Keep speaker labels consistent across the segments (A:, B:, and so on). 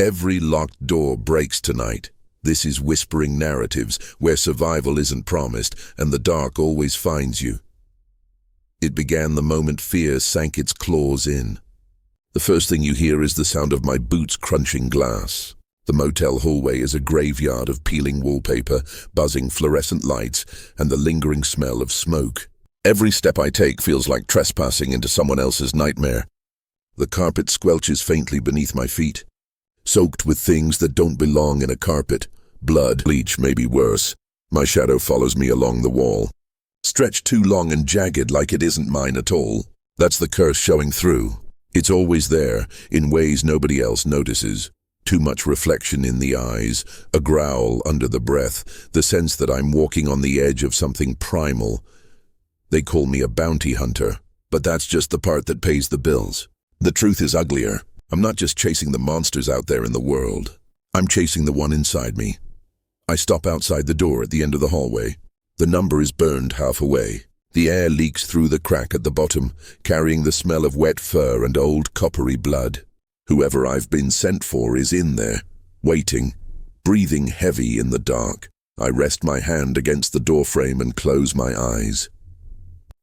A: Every locked door breaks tonight. This is whispering narratives where survival isn't promised and the dark always finds you. It began the moment fear sank its claws in. The first thing you hear is the sound of my boots crunching glass. The motel hallway is a graveyard of peeling wallpaper, buzzing fluorescent lights, and the lingering smell of smoke. Every step I take feels like trespassing into someone else's nightmare. The carpet squelches faintly beneath my feet, soaked with things that don't belong in a carpet. Blood, bleach, maybe worse. My shadow follows me along the wall, stretched too long and jagged like it isn't mine at all. That's the curse showing through. It's always there, in ways nobody else notices. Too much reflection in the eyes, a growl under the breath, the sense that I'm walking on the edge of something primal. They call me a bounty hunter, but that's just the part that pays the bills. The truth is uglier. I'm not just chasing the monsters out there in the world. I'm chasing the one inside me. I stop outside the door at the end of the hallway. The number is burned half away. The air leaks through the crack at the bottom, carrying the smell of wet fur and old coppery blood. Whoever I've been sent for is in there, waiting, breathing heavy in the dark. I rest my hand against the doorframe and close my eyes.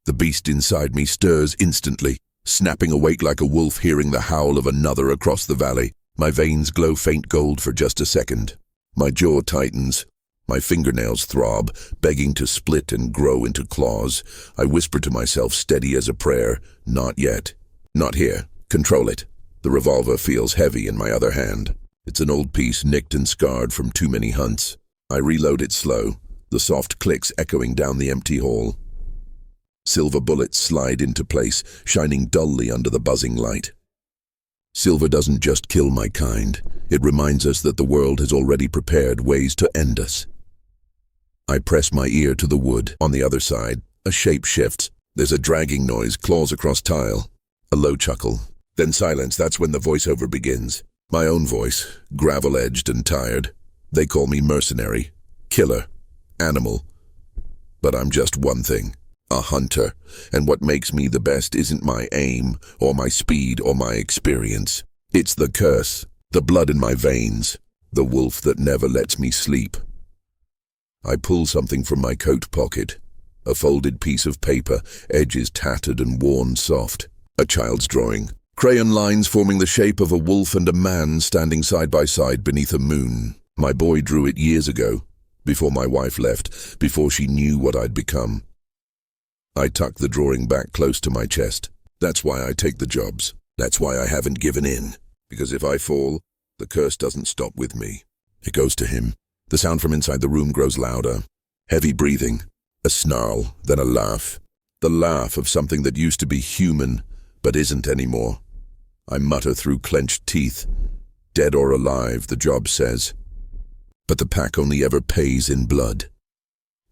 A: The beast inside me stirs instantly, snapping awake like a wolf hearing the howl of another across the valley. My veins glow faint gold for just a second. My jaw tightens. My fingernails throb, begging to split and grow into claws. I whisper to myself, steady as a prayer, "Not yet. Not here. Control it." The revolver feels heavy in my other hand. It's an old piece nicked and scarred from too many hunts. I reload it slow, the soft clicks echoing down the empty hall. Silver bullets slide into place, shining dully under the buzzing light. Silver doesn't just kill my kind. It reminds us that the world has already prepared ways to end us. I press my ear to the wood. On the other side, a shape shifts. There's a dragging noise, claws across tile. A low chuckle. Then silence. That's when the voiceover begins. My own voice, gravel-edged and tired. They call me mercenary, killer, animal. But I'm just one thing, a hunter. And what makes me the best isn't my aim, or my speed, or my experience. It's the curse, the blood in my veins, the wolf that never lets me sleep. I pull something from my coat pocket. A folded piece of paper, edges tattered and worn soft. A child's drawing. Crayon lines forming the shape of a wolf and a man standing side by side beneath a moon. My boy drew it years ago, before my wife left, before she knew what I'd become. I tuck the drawing back close to my chest. That's why I take the jobs. That's why I haven't given in. Because if I fall, the curse doesn't stop with me. It goes to him. The sound from inside the room grows louder. Heavy breathing, a snarl, then a laugh. The laugh of something that used to be human, but isn't anymore. I mutter through clenched teeth. Dead or alive, the job says. But the pack only ever pays in blood.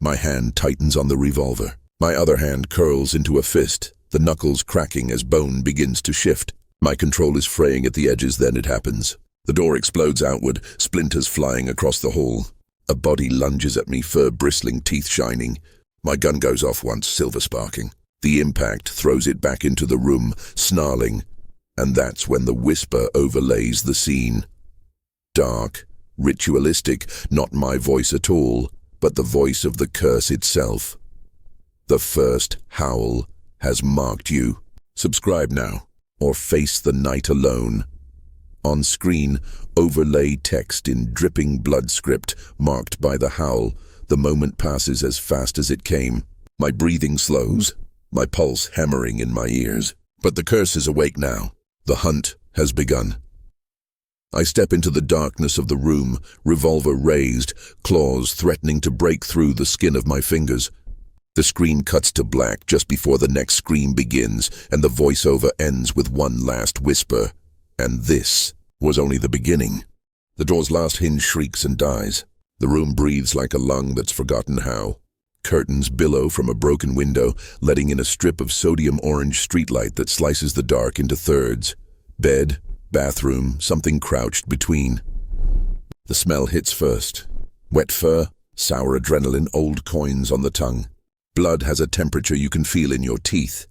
A: My hand tightens on the revolver. My other hand curls into a fist, the knuckles cracking as bone begins to shift. My control is fraying at the edges, then it happens. The door explodes outward, splinters flying across the hall. A body lunges at me, fur bristling, teeth shining. My gun goes off once, silver sparking. The impact throws it back into the room, snarling. And that's when the whisper overlays the scene. Dark, ritualistic, not my voice at all, but the voice of the curse itself. The first howl has marked you. Subscribe now, or face the night alone. On screen, overlay text in dripping blood script, marked by the howl. The moment passes as fast as it came. My breathing slows, my pulse hammering in my ears. But the curse is awake now. The hunt has begun. I step into the darkness of the room, revolver raised, claws threatening to break through the skin of my fingers. The screen cuts to black just before the next scream begins, and the voiceover ends with one last whisper. And this was only the beginning. The door's last hinge shrieks and dies. The room breathes like a lung that's forgotten how. Curtains billow from a broken window, letting in a strip of sodium orange streetlight that slices the dark into thirds. Bed, bathroom, something crouched between. The smell hits first. Wet fur, sour adrenaline, old coins on the tongue. Blood has a temperature you can feel in your teeth.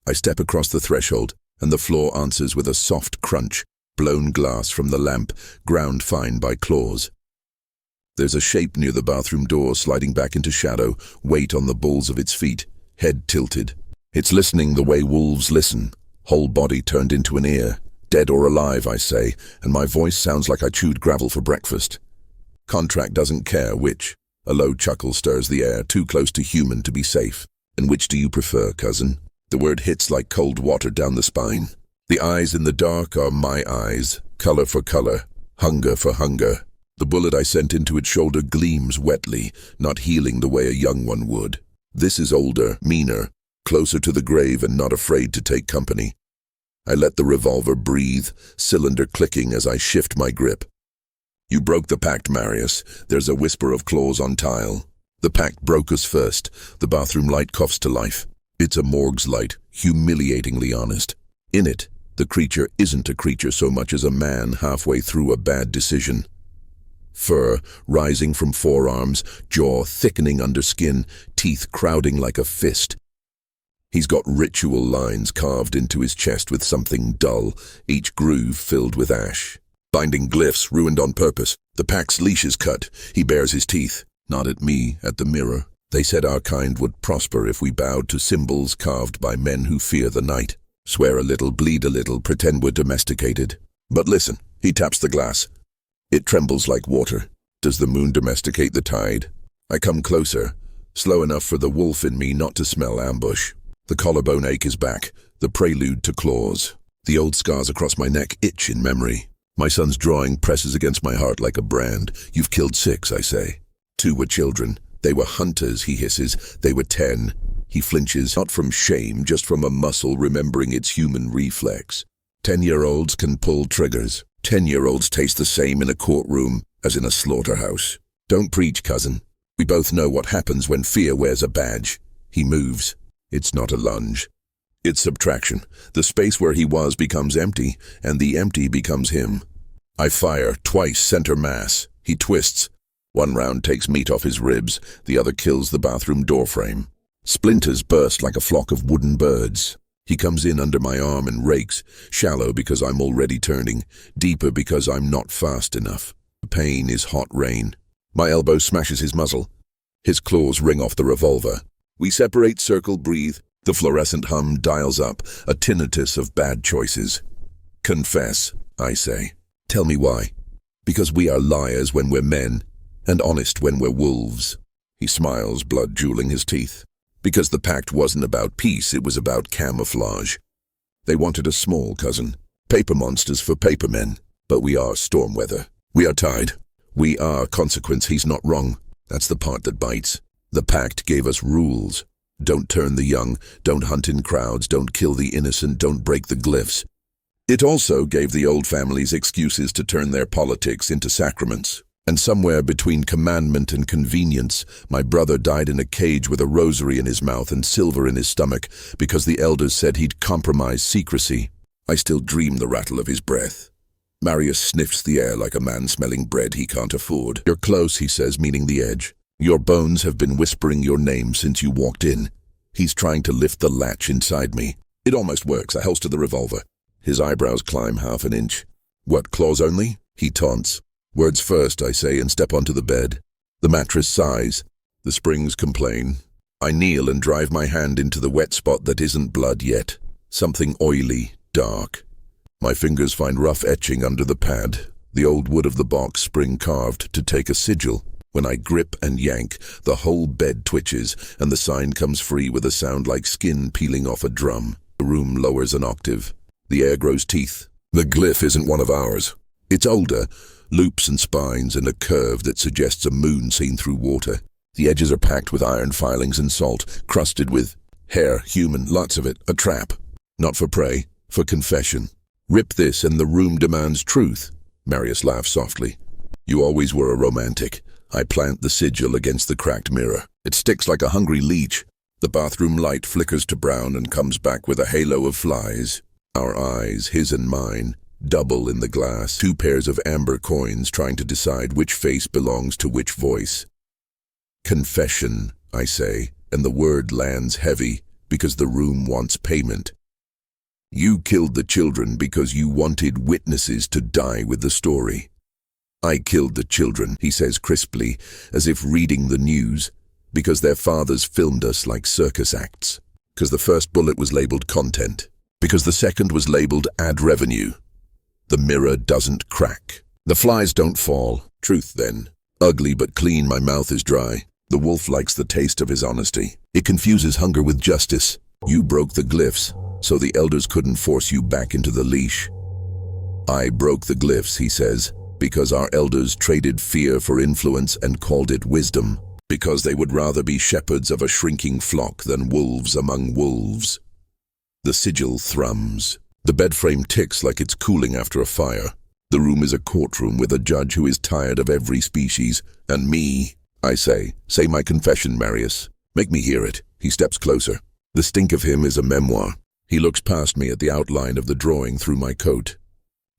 A: I step across the threshold, and the floor answers with a soft crunch. blown glass from the lamp, ground fine by claws. There's a shape near the bathroom door sliding back into shadow, weight on the balls of its feet, head tilted. It's listening the way wolves listen, whole body turned into an ear. Dead or alive, I say, and my voice sounds like I chewed gravel for breakfast. Contract doesn't care which. A low chuckle stirs the air, too close to human to be safe. And which do you prefer, cousin? The word hits like cold water down the spine. The eyes in the dark are my eyes, color for color, hunger for hunger. The bullet I sent into its shoulder gleams wetly, not healing the way a young one would. This is older, meaner, closer to the grave and not afraid to take company. I let the revolver breathe, cylinder clicking as I shift my grip. You broke the pact, Marius. There's a whisper of claws on tile. The pact broke us first. The bathroom light coughs to life. It's a morgue's light, humiliatingly honest. In it, the creature isn't a creature so much as a man halfway through a bad decision. Fur rising from forearms, jaw thickening under skin, teeth crowding like a fist. He's got ritual lines carved into his chest with something dull, each groove filled with ash. Binding glyphs ruined on purpose. The Pact's leash is cut. He bares his teeth. Not at me, at the mirror. They said our kind would prosper if we bowed to symbols carved by men who fear the night. Swear a little, bleed a little, pretend we're domesticated. But listen, he taps the glass. It trembles like water. Does the moon domesticate the tide? I come closer, slow enough for the wolf in me not to smell ambush. The collarbone ache is back, the prelude to claws. The old scars across my neck itch in memory. My son's drawing presses against my heart like a brand. You've killed 6, I say. 2 were children. They were hunters, he hisses. They were 10. He flinches, not from shame, just from a muscle remembering its human reflex. 10-year-olds can pull triggers. 10-year-olds taste the same in a courtroom as in a slaughterhouse. Don't preach, cousin. We both know what happens when fear wears a badge. He moves. It's not a lunge. It's subtraction. The space where he was becomes empty, and the empty becomes him. I fire, twice center mass. He twists. 1 round takes meat off his ribs, the other kills the bathroom doorframe. Splinters burst like a flock of wooden birds. He comes in under my arm and rakes, shallow because I'm already turning, deeper because I'm not fast enough. The pain is hot rain. My elbow smashes his muzzle. His claws ring off the revolver. We separate, circle, breathe. The fluorescent hum dials up, a tinnitus of bad choices. Confess, I say. Tell me why. Because we are liars when we're men, and honest when we're wolves. He smiles, blood jewelling his teeth. Because the pact wasn't about peace, it was about camouflage. They wanted us small, cousin. Paper monsters for paper men. But we are storm weather. We are tide. We are consequence. He's not wrong. That's the part that bites. The pact gave us rules. Don't turn the young, don't hunt in crowds, don't kill the innocent, don't break the glyphs. It also gave the old families excuses to turn their politics into sacraments. And somewhere between commandment and convenience, my brother died in a cage with a rosary in his mouth and silver in his stomach because the elders said he'd compromise secrecy. I still dream the rattle of his breath. Marius sniffs the air like a man smelling bread he can't afford. You're close, he says, meaning the edge. Your bones have been whispering your name since you walked in. He's trying to lift the latch inside me. It almost works. I holster the revolver. His eyebrows climb half an inch. What, claws only? He taunts. Words first, I say, and step onto the bed. The mattress sighs. The springs complain. I kneel and drive my hand into the wet spot that isn't blood yet. Something oily, dark. My fingers find rough etching under the pad. The old wood of the box spring carved to take a sigil. When I grip and yank, the whole bed twitches, and the sign comes free with a sound like skin peeling off a drum. The room lowers an octave. The air grows teeth. The glyph isn't one of ours. It's older, loops and spines, and a curve that suggests a moon seen through water. The edges are packed with iron filings and salt, crusted with hair, human, lots of it, a trap. Not for prey, for confession. Rip this and the room demands truth. Marius laughs softly. You always were a romantic. I plant the sigil against the cracked mirror. It sticks like a hungry leech. The bathroom light flickers to brown and comes back with a halo of flies. Our eyes, his and mine, double in the glass, 2 pairs of amber coins trying to decide which face belongs to which voice. Confession, I say, and the word lands heavy because the room wants payment. You killed the children because you wanted witnesses to die with the story. I killed the children, he says crisply, as if reading the news, because their fathers filmed us like circus acts. Because the first bullet was labeled content. Because the second was labeled ad revenue. The mirror doesn't crack. The flies don't fall. Truth then. Ugly but clean, my mouth is dry. The wolf likes the taste of his honesty. It confuses hunger with justice. You broke the glyphs, so the elders couldn't force you back into the leash. I broke the glyphs, he says, because our elders traded fear for influence and called it wisdom. Because they would rather be shepherds of a shrinking flock than wolves among wolves. The sigil thrums. The bed frame ticks like it's cooling after a fire. The room is a courtroom with a judge who is tired of every species. And me, I say my confession, Marius. Make me hear it. He steps closer. The stink of him is a memoir. He looks past me at the outline of the drawing through my coat.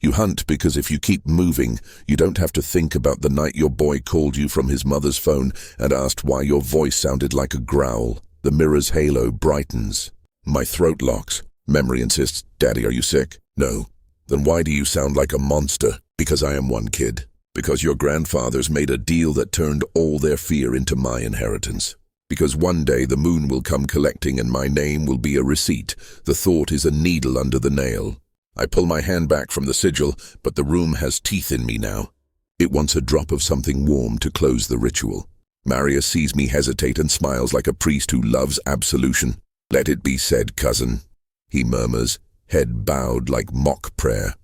A: You hunt because if you keep moving, you don't have to think about the night your boy called you from his mother's phone and asked why your voice sounded like a growl. The mirror's halo brightens. My throat locks. Memory insists, Daddy, are you sick? No. Then why do you sound like a monster? Because I am one, kid. Because your grandfathers made a deal that turned all their fear into my inheritance. Because one day the moon will come collecting and my name will be a receipt. The thought is a needle under the nail. I pull my hand back from the sigil, but the room has teeth in me now. It wants a drop of something warm to close the ritual. Marius sees me hesitate and smiles like a priest who loves absolution. Let it be said, cousin, he murmurs, head bowed like mock prayer.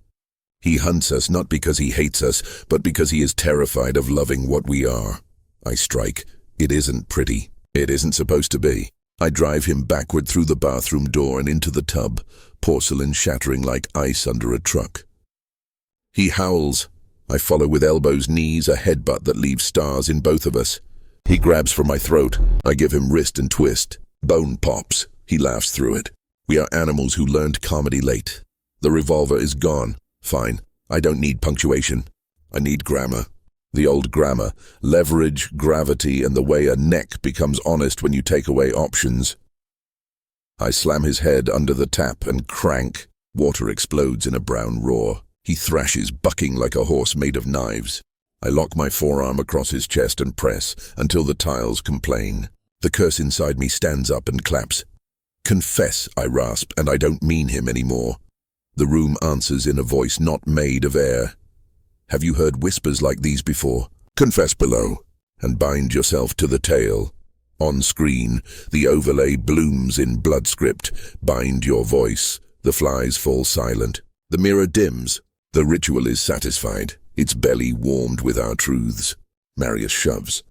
A: He hunts us not because he hates us, but because he is terrified of loving what we are. I strike. It isn't pretty. It isn't supposed to be. I drive him backward through the bathroom door and into the tub, porcelain shattering like ice under a truck. He howls. I follow with elbows, knees, a headbutt that leaves stars in both of us. He grabs for my throat. I give him wrist and twist. Bone pops. He laughs through it. We are animals who learned comedy late. The revolver is gone. Fine. I don't need punctuation. I need grammar. The old grammar. Leverage, gravity, and the way a neck becomes honest when you take away options. I slam his head under the tap and crank. Water explodes in a brown roar. He thrashes, bucking like a horse made of knives. I lock my forearm across his chest and press until the tiles complain. The curse inside me stands up and claps. Confess, I rasp, and I don't mean him anymore. The room answers in a voice not made of air. Have you heard whispers like these before? Confess below, and bind yourself to the tale. On screen, the overlay blooms in blood script. Bind your voice. The flies fall silent. The mirror dims. The ritual is satisfied, its belly warmed with our truths. Marius shoves.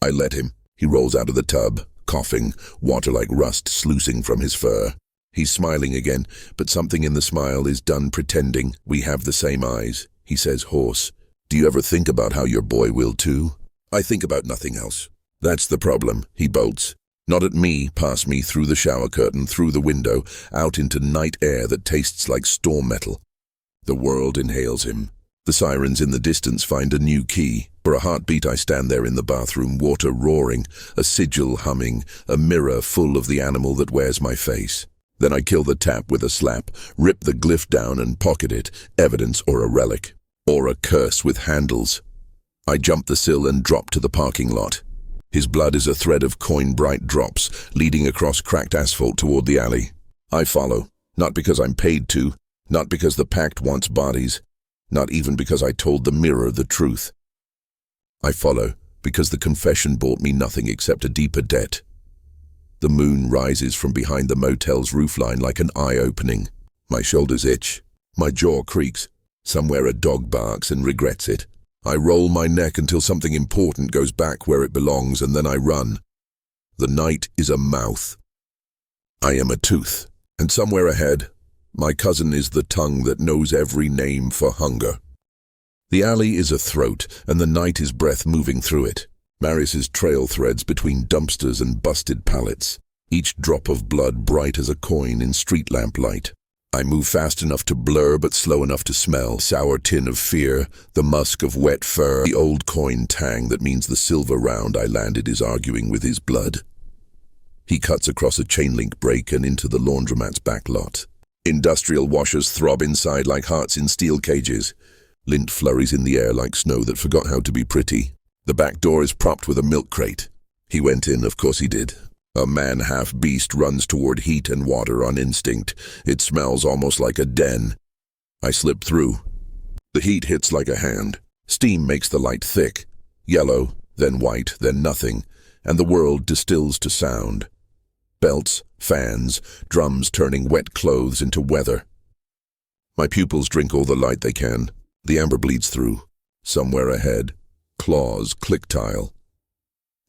A: I let him. He rolls out of the tub, coughing, water like rust sluicing from his fur. He's smiling again, but something in the smile is done pretending. We have the same eyes. He says hoarse. Do you ever think about how your boy will too? I think about nothing else. That's the problem. He bolts. Not at me, past me, through the shower curtain, through the window, out into night air that tastes like storm metal. The world inhales him. The sirens in the distance find a new key. For a heartbeat I stand there in the bathroom, water roaring, a sigil humming, a mirror full of the animal that wears my face. Then I kill the tap with a slap, rip the glyph down and pocket it, evidence or a relic. Or a curse with handles. I jump the sill and drop to the parking lot. His blood is a thread of coin-bright drops, leading across cracked asphalt toward the alley. I follow, not because I'm paid to, not because the Pact wants bodies, not even because I told the mirror the truth. I follow because the confession bought me nothing except a deeper debt. The moon rises from behind the motel's roofline like an eye opening. My shoulders itch. My jaw creaks. Somewhere a dog barks and regrets it. I roll my neck until something important goes back where it belongs, and then I run. The night is a mouth. I am a tooth. And somewhere ahead, my cousin is the tongue that knows every name for hunger. The alley is a throat, and the night is breath moving through it. Marius's trail threads between dumpsters and busted pallets, each drop of blood bright as a coin in street lamp light. I move fast enough to blur but slow enough to smell. Sour tin of fear, the musk of wet fur, the old coin tang that means the silver round I landed is arguing with his blood. He cuts across a chain link break and into the laundromat's back lot. Industrial washers throb inside like hearts in steel cages. Lint flurries in the air like snow that forgot how to be pretty. The back door is propped with a milk crate. He went in, of course he did. A man half-beast runs toward heat and water on instinct. It smells almost like a den. I slip through. The heat hits like a hand. Steam makes the light thick. Yellow, then white, then nothing, and the world distills to sound. Belts, fans, drums turning wet clothes into weather. My pupils drink all the light they can. The amber bleeds through. Somewhere ahead. Claws click tile.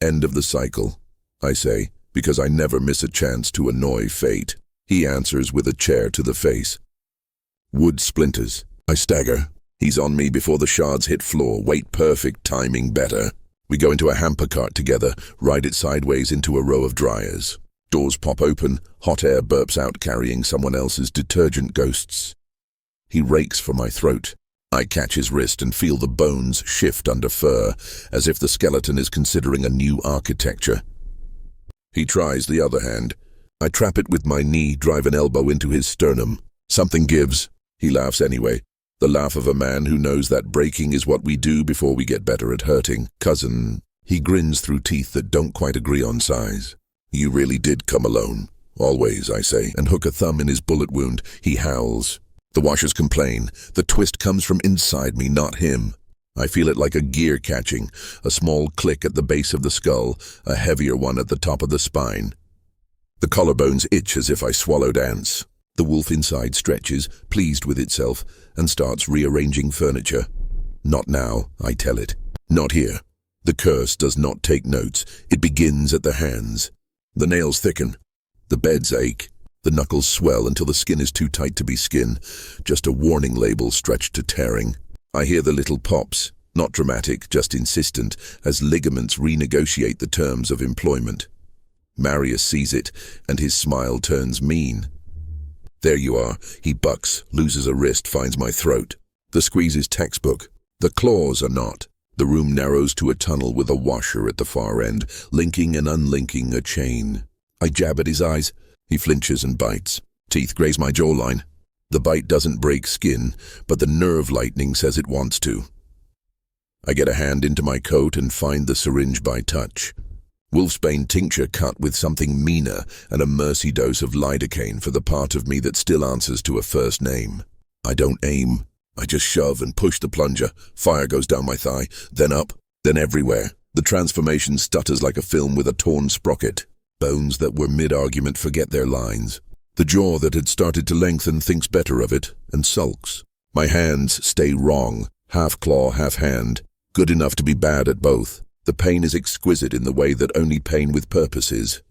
A: End of the cycle, I say, because I never miss a chance to annoy fate. He answers with a chair to the face. Wood splinters. I stagger. He's on me before the shards hit floor. Weight perfect, timing better. We go into a hamper cart together, ride it sideways into a row of dryers. Doors pop open, hot air burps out carrying someone else's detergent ghosts. He rakes for my throat. I catch his wrist and feel the bones shift under fur, as if the skeleton is considering a new architecture. He tries the other hand. I trap it with my knee, drive an elbow into his sternum. Something gives. He laughs anyway. The laugh of a man who knows that breaking is what we do before we get better at hurting. Cousin. He grins through teeth that don't quite agree on size. You really did come alone. Always, I say, and hook a thumb in his bullet wound. He howls. The washers complain. The twist comes from inside me, not him. I feel it like a gear catching, a small click at the base of the skull, a heavier one at the top of the spine. The collarbones itch as if I swallowed ants. The wolf inside stretches, pleased with itself, and starts rearranging furniture. Not now, I tell it. Not here. The curse does not take notes. It begins at the hands. The nails thicken. The beds ache. The knuckles swell until the skin is too tight to be skin, just a warning label stretched to tearing. I hear the little pops, not dramatic, just insistent, as ligaments renegotiate the terms of employment. Marius sees it, and his smile turns mean. There you are. He bucks, loses a wrist, finds my throat. The squeeze is textbook. The claws are not. The room narrows to a tunnel with a washer at the far end, linking and unlinking a chain. I jab at his eyes. He flinches and bites. Teeth graze my jawline. The bite doesn't break skin, but the nerve lightning says it wants to. I get a hand into my coat and find the syringe by touch. Wolfsbane tincture cut with something meaner and a mercy dose of lidocaine for the part of me that still answers to a first name. I don't aim. I just shove and push the plunger. Fire goes down my thigh, then up, then everywhere. The transformation stutters like a film with a torn sprocket. Bones that were mid-argument forget their lines. The jaw that had started to lengthen thinks better of it and sulks. My hands stay wrong, half claw, half hand, good enough to be bad at both. The pain is exquisite in the way that only pain with purpose is.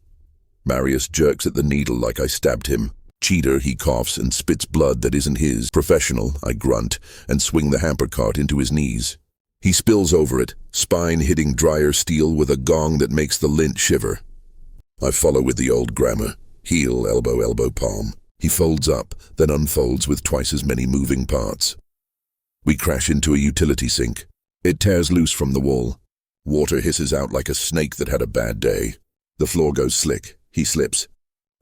A: Marius jerks at the needle like I stabbed him. Cheater, he coughs and spits blood that isn't his. Professional, I grunt, and swing the hamper cart into his knees. He spills over it, spine hitting dryer steel with a gong that makes the lint shiver. I follow with the old grammar. Heel, elbow, elbow, palm. He folds up, then unfolds with twice as many moving parts. We crash into a utility sink. It tears loose from the wall. Water hisses out like a snake that had a bad day. The floor goes slick. He slips.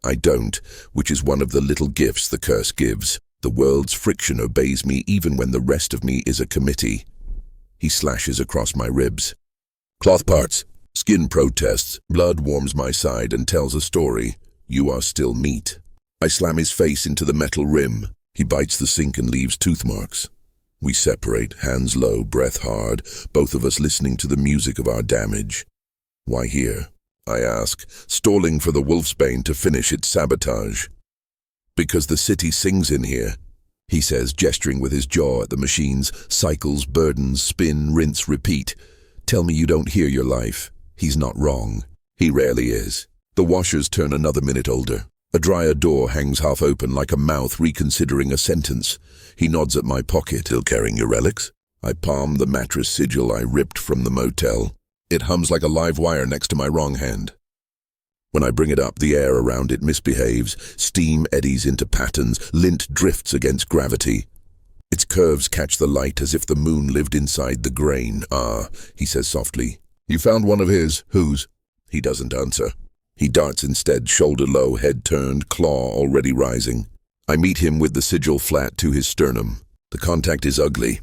A: I don't, which is one of the little gifts the curse gives. The world's friction obeys me even when the rest of me is a committee. He slashes across my ribs. Cloth parts. Skin protests. Blood warms my side and tells a story. You are still meat. I slam his face into the metal rim. He bites the sink and leaves tooth marks. We separate, hands low, breath hard, both of us listening to the music of our damage. Why here? I ask, stalling for the wolfsbane to finish its sabotage. Because the city sings in here, he says, gesturing with his jaw at the machines. Cycles, burdens, spin, rinse, repeat. Tell me you don't hear your life. He's not wrong. He rarely is. The washers turn another minute older. A dryer door hangs half open like a mouth reconsidering a sentence. He nods at my pocket. Still carrying your relics? I palm the mattress sigil I ripped from the motel. It hums like a live wire next to my wrong hand. When I bring it up, the air around it misbehaves. Steam eddies into patterns. Lint drifts against gravity. Its curves catch the light as if the moon lived inside the grain. Ah, he says softly. You found one of his. Whose? He doesn't answer. He darts instead, shoulder low, head turned, claw already rising. I meet him with the sigil flat to his sternum. The contact is ugly.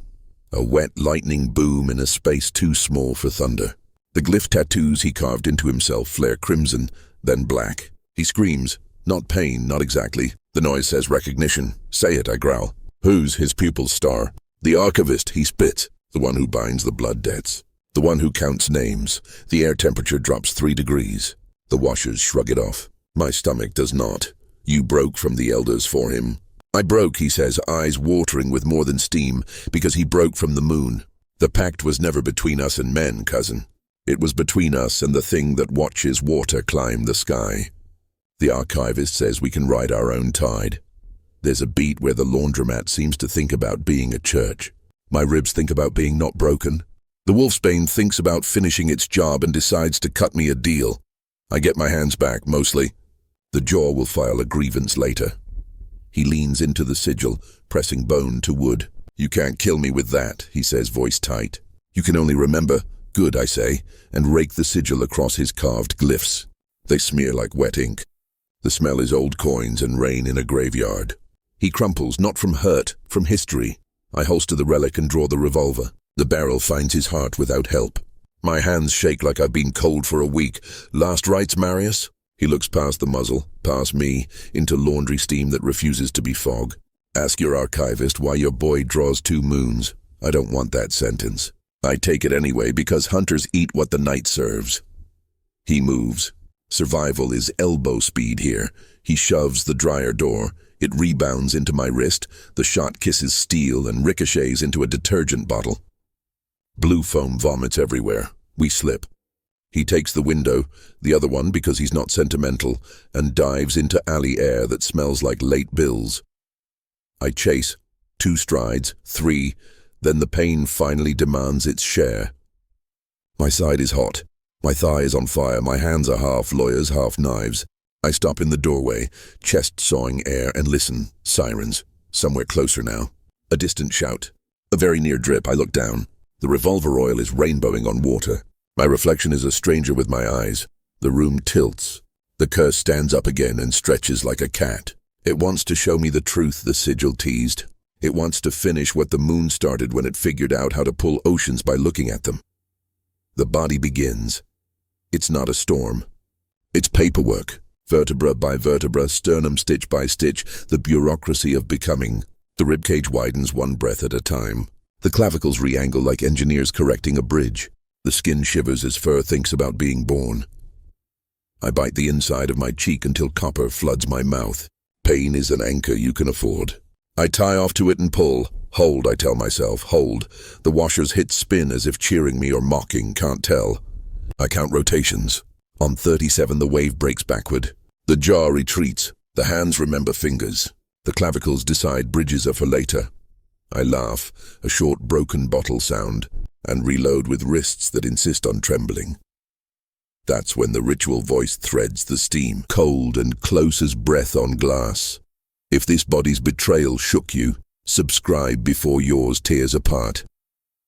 A: A wet lightning boom in a space too small for thunder. The glyph tattoos he carved into himself flare crimson, then black. He screams. Not pain, not exactly. The noise says recognition. Say it, I growl. Who's his pupil's star? The Archivist, he spits. The one who binds the blood debts. The one who counts names. The air temperature drops 3 degrees. The washers shrug it off. My stomach does not. You broke from the elders for him. I broke, he says, eyes watering with more than steam, because he broke from the moon. The pact was never between us and men, cousin. It was between us and the thing that watches water climb the sky. The Archivist says we can ride our own tide. There's a beat where the laundromat seems to think about being a church. My ribs think about being not broken. The wolfsbane thinks about finishing its job and decides to cut me a deal. I get my hands back, mostly. The jaw will file a grievance later. He leans into the sigil, pressing bone to wood. You can't kill me with that, he says, voice tight. You can only remember. Good, I say, and rake the sigil across his carved glyphs. They smear like wet ink. The smell is old coins and rain in a graveyard. He crumples, not from hurt, from history. I holster the relic and draw the revolver. The barrel finds his heart without help. My hands shake like I've been cold for a week. Last rites, Marius? He looks past the muzzle, past me, into laundry steam that refuses to be fog. Ask your archivist why your boy draws 2 moons. I don't want that sentence. I take it anyway because hunters eat what the night serves. He moves. Survival is elbow speed here. He shoves the dryer door. It rebounds into my wrist. The shot kisses steel and ricochets into a detergent bottle. Blue foam vomits everywhere. We slip. He takes the window, the other one because he's not sentimental, and dives into alley air that smells like late bills. I chase. 2 strides, 3, then the pain finally demands its share. My side is hot. My thigh is on fire. My hands are half lawyers, half knives. I stop in the doorway, chest sawing air, and listen. Sirens. Somewhere closer now. A distant shout. A very near drip. I look down. The revolver oil is rainbowing on water. My reflection is a stranger with my eyes. The room tilts. The curse stands up again and stretches like a cat. It wants to show me the truth, the sigil teased. It wants to finish what the moon started when it figured out how to pull oceans by looking at them. The body begins. It's not a storm. It's paperwork. Vertebra by vertebra, sternum stitch by stitch, the bureaucracy of becoming. The ribcage widens 1 breath at a time. The clavicles re-angle like engineers correcting a bridge. The skin shivers as fur thinks about being born. I bite the inside of my cheek until copper floods my mouth. Pain is an anchor you can afford. I tie off to it and pull. Hold, I tell myself, hold. The washers hit spin as if cheering me or mocking, can't tell. I count rotations. On 37 the wave breaks backward. The jaw retreats. The hands remember fingers. The clavicles decide bridges are for later. I laugh, a short broken bottle sound, and reload with wrists that insist on trembling. That's when the ritual voice threads the steam, cold and close as breath on glass. If this body's betrayal shook you, subscribe before yours tears apart.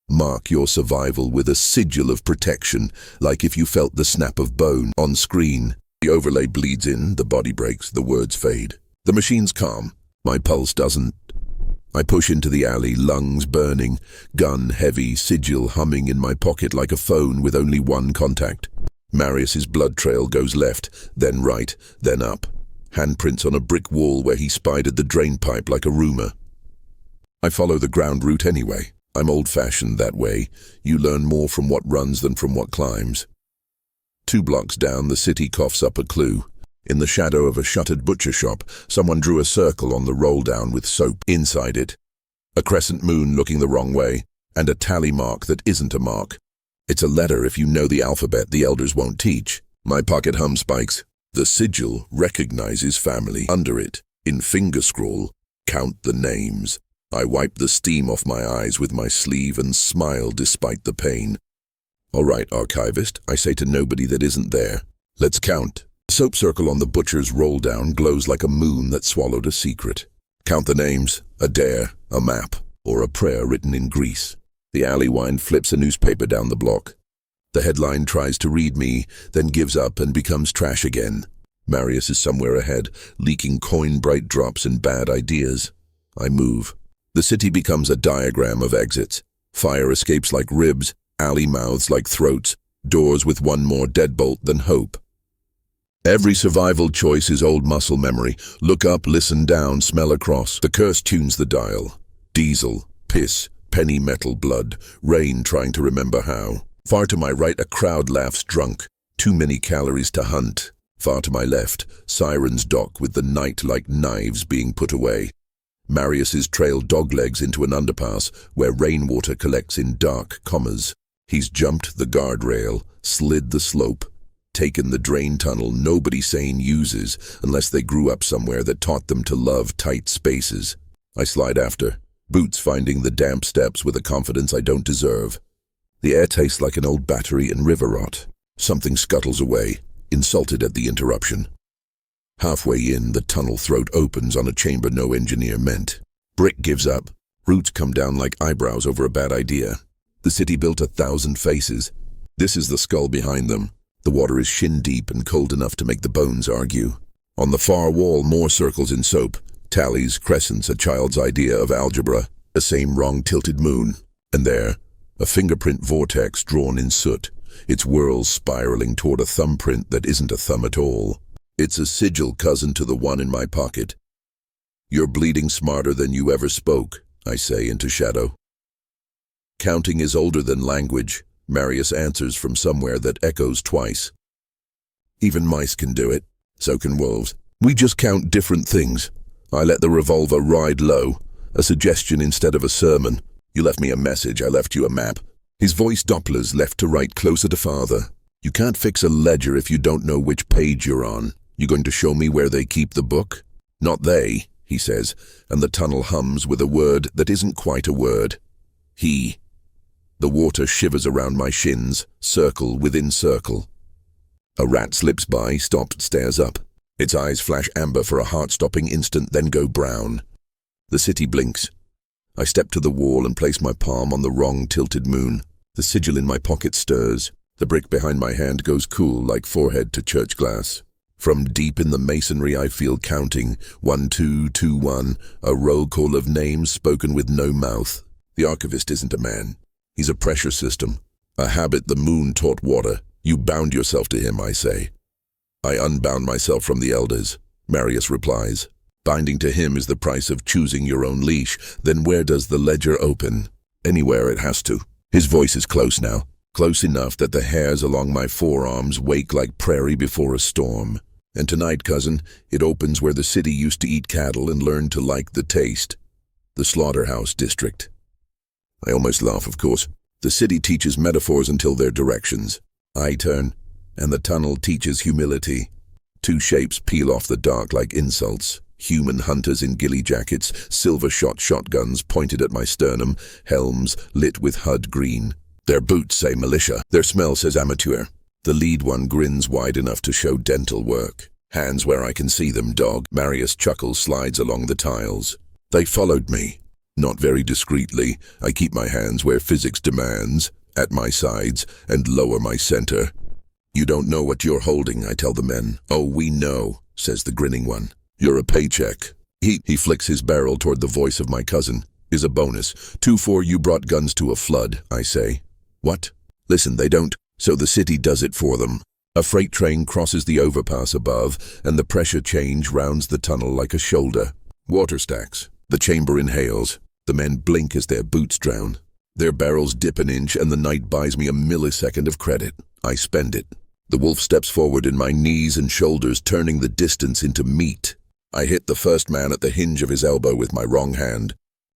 A: Mark your survival with a sigil of protection, like if you felt the snap of bone on screen. The overlay bleeds in, the body breaks, the words fade. The machine's calm. My pulse doesn't. I push into the alley, lungs burning, gun heavy, sigil humming in my pocket like a phone with only 1 contact. Marius's blood trail goes left, then right, then up. Handprints on a brick wall where he spidered the drain pipe like a rumor. I follow the ground route anyway. I'm old-fashioned that way. You learn more from what runs than from what climbs. 2 blocks down, the city coughs up a clue. In the shadow of a shuttered butcher shop, someone drew a circle on the roll-down with soap inside it. A crescent moon looking the wrong way, and a tally mark that isn't a mark. It's a letter if you know the alphabet the elders won't teach. My pocket hum spikes. The sigil recognizes family. Under it, in finger scrawl, count the names. I wipe the steam off my eyes with my sleeve and smile despite the pain. All right, Archivist, I say to nobody that isn't there. Let's count. The soap circle on the butcher's roll-down glows like a moon that swallowed a secret. Count the names, a dare, a map, or a prayer written in grease. The alleywind flips a newspaper down the block. The headline tries to read me, then gives up and becomes trash again. Marius is somewhere ahead, leaking coin-bright drops and bad ideas. I move. The city becomes a diagram of exits. Fire escapes like ribs, alley mouths like throats, doors with one more deadbolt than hope. Every survival choice is old muscle memory. Look up, listen down, smell across. The curse tunes the dial. Diesel, piss, penny metal blood, rain trying to remember how. Far to my right, a crowd laughs drunk. Too many calories to hunt. Far to my left, sirens dock with the night like knives being put away. Marius's trailed doglegs into an underpass where rainwater collects in dark commas. He's jumped the guardrail, slid the slope, taken the drain tunnel nobody sane uses unless they grew up somewhere that taught them to love tight spaces. I slide after, boots finding the damp steps with a confidence I don't deserve. The air tastes like an old battery and river rot. Something scuttles away, insulted at the interruption. Halfway in, the tunnel throat opens on a chamber no engineer meant. Brick gives up. Roots come down like eyebrows over a bad idea. The city built 1,000 faces. This is the skull behind them. The water is shin-deep and cold enough to make the bones argue. On the far wall, more circles in soap. Tallies, crescents, a child's idea of algebra. A same wrong tilted moon. And there, a fingerprint vortex drawn in soot. Its whirls spiraling toward a thumbprint that isn't a thumb at all. It's a sigil cousin to the one in my pocket. You're bleeding smarter than you ever spoke, I say into shadow. Counting is older than language, Marius answers from somewhere that echoes twice. Even mice can do it, so can wolves. We just count different things. I let the revolver ride low, a suggestion instead of a sermon. You left me a message, I left you a map. His voice dopplers left to right, closer to father. You can't fix a ledger if you don't know which page you're on. You going to show me where they keep the book? Not they, he says, and the tunnel hums with a word that isn't quite a word. He. The water shivers around my shins, circle within circle. A rat slips by, stops, stares up. Its eyes flash amber for a heart-stopping instant, then go brown. The city blinks. I step to the wall and place my palm on the wrong tilted moon. The sigil in my pocket stirs. The brick behind my hand goes cool like forehead to church glass. From deep in the masonry I feel counting, 1, 2, 2, 1, a roll call of names spoken with no mouth. The Archivist isn't a man. He's a pressure system, a habit the moon taught water. You bound yourself to him, I say. I unbound myself from the elders, Marius replies. Binding to him is the price of choosing your own leash. Then where does the ledger open? Anywhere it has to. His voice is close now, close enough that the hairs along my forearms wake like prairie before a storm. And tonight, cousin, it opens where the city used to eat cattle and learn to like the taste. The slaughterhouse district. I almost laugh, of course. The city teaches metaphors until they're directions. I turn, and the tunnel teaches humility. Two shapes peel off the dark like insults. Human hunters in ghillie jackets, silver-shot shotguns pointed at my sternum, helms lit with HUD green. Their boots say militia. Their smell says amateur. The lead one grins wide enough to show dental work. Hands where I can see them, dog. Marius chuckles, slides along the tiles. They followed me. Not very discreetly. I keep my hands where physics demands, at my sides, and lower my center. You don't know what you're holding, I tell the men. Oh, we know, says the grinning one. You're a paycheck. He flicks his barrel toward the voice of my cousin. Is a bonus. 2-4, you brought guns to a flood, I say. What? Listen, they don't. So the city does it for them. A freight train crosses the overpass above, and the pressure change rounds the tunnel like a shoulder. Water stacks. The chamber inhales. The men blink as their boots drown. Their barrels dip an inch, and the night buys me a millisecond of credit. I spend it. The wolf steps forward in my knees and shoulders, turning the distance into meat. I hit the first man at the hinge of his elbow with my wrong hand.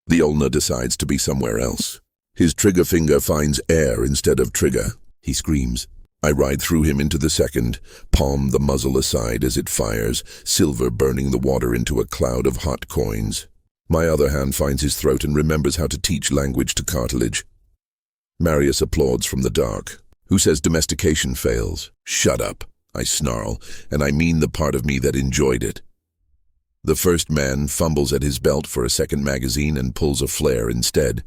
A: The ulnar decides to be somewhere else. His trigger finger finds air instead of trigger. He screams. I ride through him into the second, palm the muzzle aside as it fires, silver burning the water into a cloud of hot coins. My other hand finds his throat and remembers how to teach language to cartilage. Marius applauds from the dark. Who says domestication fails? Shut up, I snarl, and I mean the part of me that enjoyed it. The first man fumbles at his belt for a second magazine and pulls a flare instead.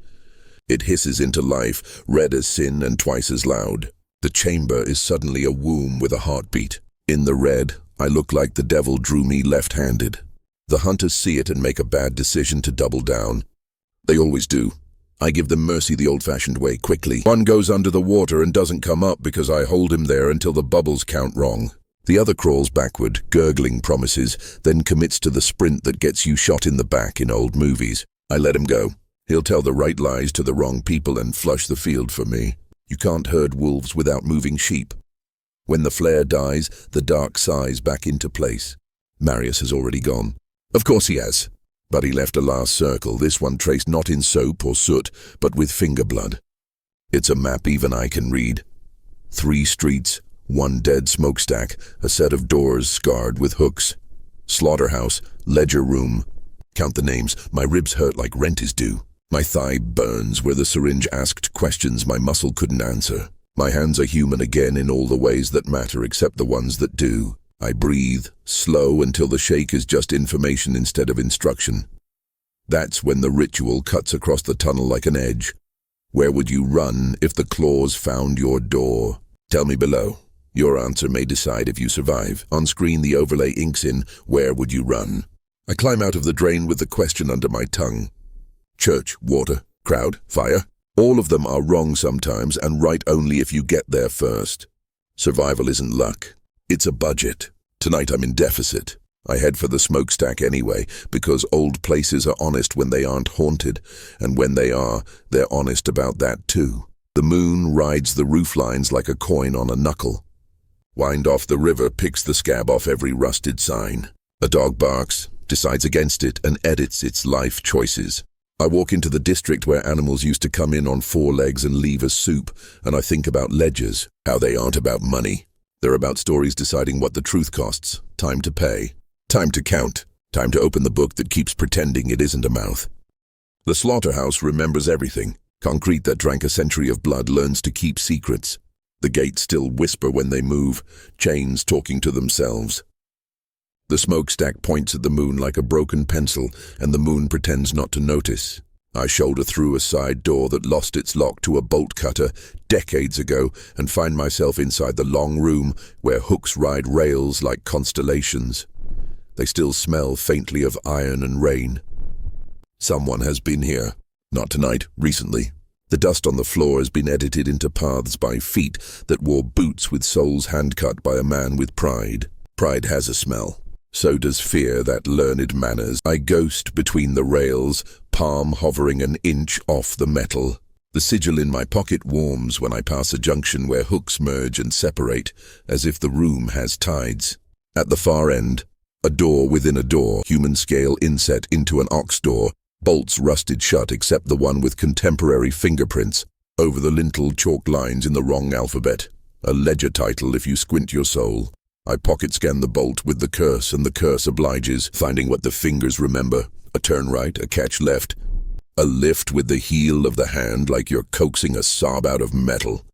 A: It hisses into life, red as sin and twice as loud. The chamber is suddenly a womb with a heartbeat. In the red, I look like the devil drew me left-handed. The hunters see it and make a bad decision to double down. They always do. I give them mercy the old-fashioned way, quickly. One goes under the water and doesn't come up because I hold him there until the bubbles count wrong. The other crawls backward, gurgling promises, then commits to the sprint that gets you shot in the back in old movies. I let him go. He'll tell the right lies to the wrong people and flush the field for me. You can't herd wolves without moving sheep. When the flare dies, the dark sighs back into place. Marius has already gone. Of course he has. But he left a last circle, this one traced not in soap or soot, but with finger blood. It's a map even I can read. 3 streets, 1 dead smokestack, a set of doors scarred with hooks. Slaughterhouse, ledger room. Count the names, my ribs hurt like rent is due. My thigh burns where the syringe asked questions my muscle couldn't answer. My hands are human again in all the ways that matter except the ones that do. I breathe, slow until the shake is just information instead of instruction. That's when the ritual cuts across the tunnel like an edge. Where would you run if the claws found your door? Tell me below. Your answer may decide if you survive. On screen the overlay inks in, where would you run? I climb out of the drain with the question under my tongue. Church, water, crowd, fire. All of them are wrong sometimes and right only if you get there first. Survival isn't luck. It's a budget. Tonight I'm in deficit. I head for the smokestack anyway, because old places are honest when they aren't haunted, and when they are, they're honest about that too. The moon rides the roof lines like a coin on a knuckle. Wind off the river picks the scab off every rusted sign. A dog barks, decides against it, and edits its life choices. I walk into the district where animals used to come in on 4 legs and leave as soup, and I think about ledgers, how they aren't about money. They're about stories deciding what the truth costs, time to pay, time to count, time to open the book that keeps pretending it isn't a mouth. The slaughterhouse remembers everything. Concrete that drank a century of blood learns to keep secrets. The gates still whisper when they move, chains talking to themselves. The smokestack points at the moon like a broken pencil, and the moon pretends not to notice. I shoulder through a side door that lost its lock to a bolt cutter decades ago and find myself inside the long room where hooks ride rails like constellations. They still smell faintly of iron and rain. Someone has been here. Not tonight, recently. The dust on the floor has been edited into paths by feet that wore boots with soles hand-cut by a man with pride. Pride has a smell. So does fear that learned manners. I ghost between the rails, palm hovering an inch off the metal. The sigil in my pocket warms when I pass a junction where hooks merge and separate, as if the room has tides. At the far end, a door within a door, human scale inset into an ox door, bolts rusted shut except the one with contemporary fingerprints. Over the lintel chalk lines in the wrong alphabet. A ledger title if you squint your soul. I pocket scan the bolt with the curse, and the curse obliges, finding what the fingers remember. A turn right, a catch left. A lift with the heel of the hand like you're coaxing a sob out of metal.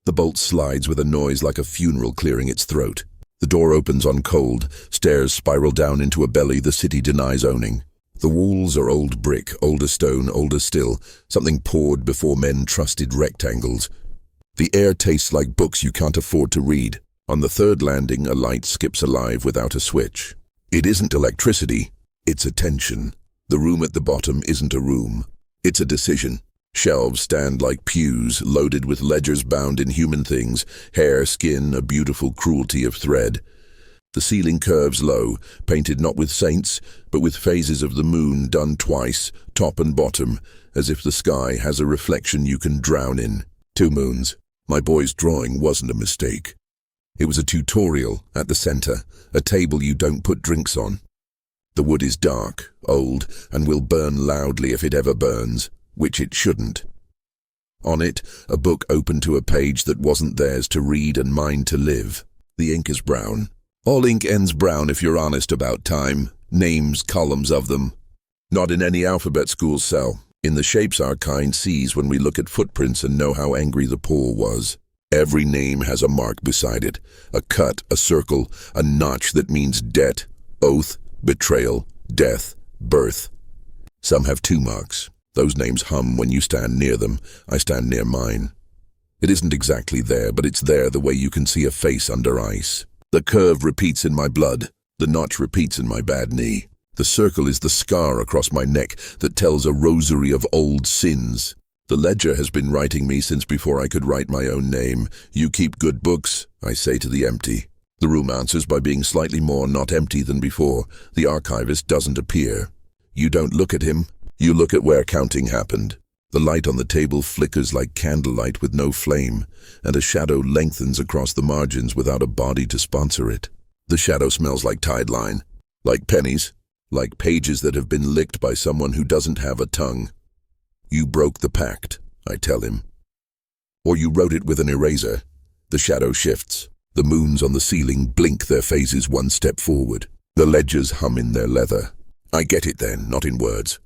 A: The bolt slides with a noise like a funeral clearing its throat. The door opens on cold, stairs spiral down into a belly the city denies owning. The walls are old brick, older stone, older still, something poured before men trusted rectangles. The air tastes like books you can't afford to read. On the 3rd landing, a light skips alive without a switch. It isn't electricity, it's attention. The room at the bottom isn't a room, it's a decision. Shelves stand like pews, loaded with ledgers bound in human things, hair, skin, a beautiful cruelty of thread. The ceiling curves low, painted not with saints, but with phases of the moon done twice, top and bottom, as if the sky has a reflection you can drown in. 2 moons. My boy's drawing wasn't a mistake. It was a tutorial at the center, a table you don't put drinks on. The wood is dark, old, and will burn loudly if it ever burns, which it shouldn't. On it, a book open to a page that wasn't theirs to read and mine to live. The ink is brown. All ink ends brown if you're honest about time, names, columns of them. Not in any alphabet school's cell. In the shapes our kind sees when we look at footprints and know how angry the paw was. Every name has a mark beside it, a cut, a circle, a notch that means debt, oath, betrayal, death, birth. Some have 2 marks. Those names hum when you stand near them. I stand near mine. It isn't exactly there, but it's there the way you can see a face under ice. The curve repeats in my blood. The notch repeats in my bad knee. The circle is the scar across my neck that tells a rosary of old sins. The ledger has been writing me since before I could write my own name. You keep good books, I say to the empty. The room answers by being slightly more not empty than before. The archivist doesn't appear. You don't look at him. You look at where counting happened. The light on the table flickers like candlelight with no flame, and a shadow lengthens across the margins without a body to sponsor it. The shadow smells like Tide Line, like pennies, like pages that have been licked by someone who doesn't have a tongue. You broke the pact, I tell him. Or you wrote it with an eraser. The shadow shifts. The moons on the ceiling blink their phases one step forward. The ledgers hum in their leather. I get it then, not in words.